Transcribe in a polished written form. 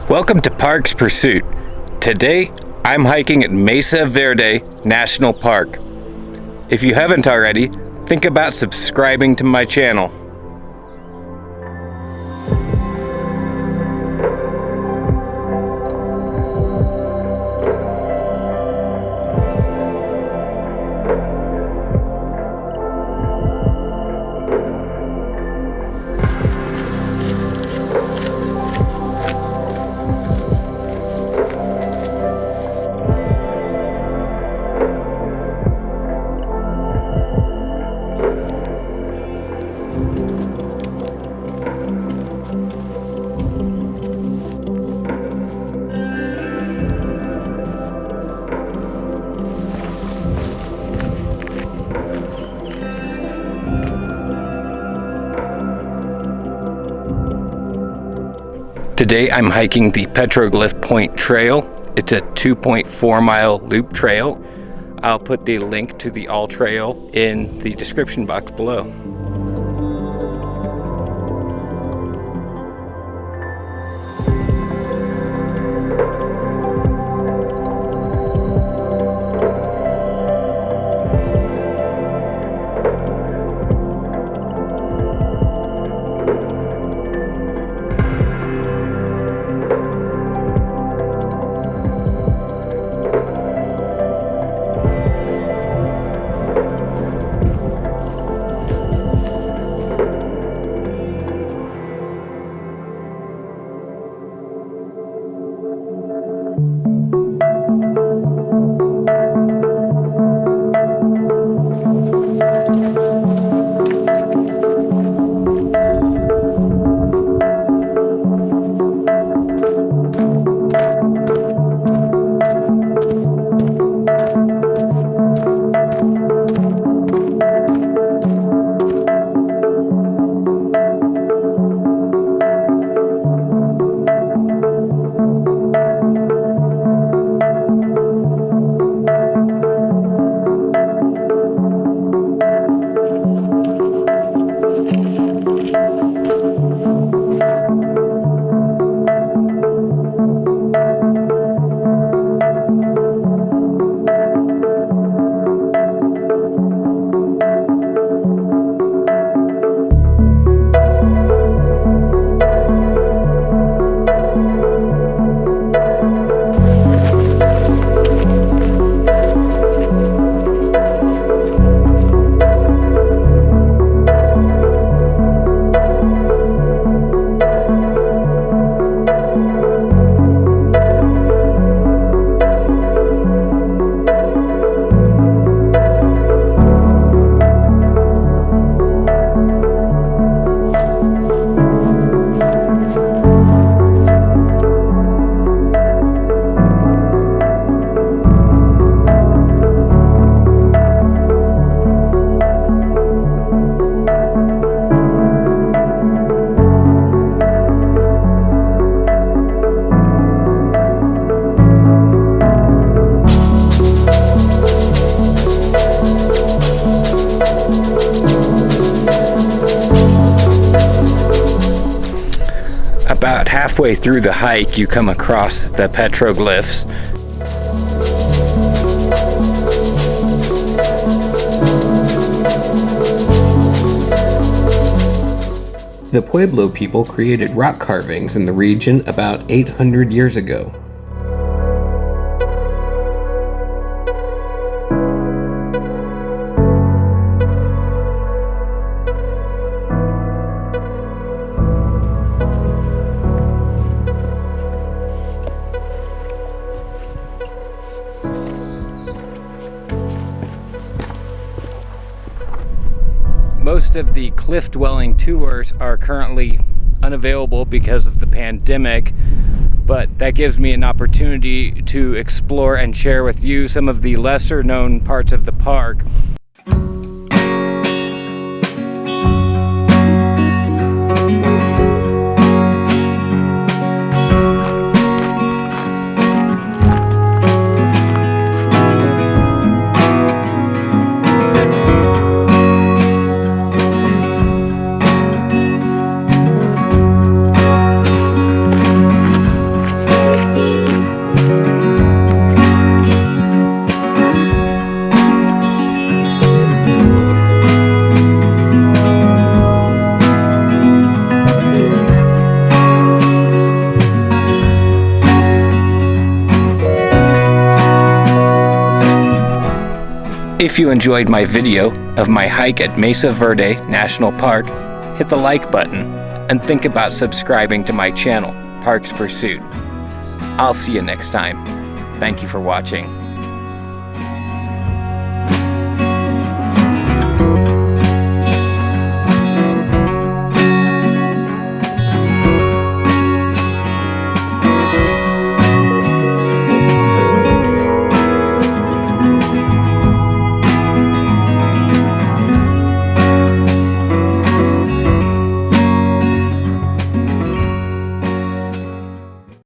Welcome to Parks Pursuit. Today, I'm hiking at Mesa Verde National Park. If you haven't already, think about subscribing to my channel. Today I'm hiking the Petroglyph Point Trail. It's a 2.4 mile loop trail. I'll put the link to the all trail in the description box below. About halfway through the hike, you come across the petroglyphs. The Pueblo people created rock carvings in the region about 800 years ago. Most of the cliff dwelling tours are currently unavailable because of the pandemic, but that gives me an opportunity to explore and share with you some of the lesser known parts of the park. If you enjoyed my video of my hike at Mesa Verde National Park, hit the like button and think about subscribing to my channel, Parks Pursuit. I'll see you next time. Thank you for watching.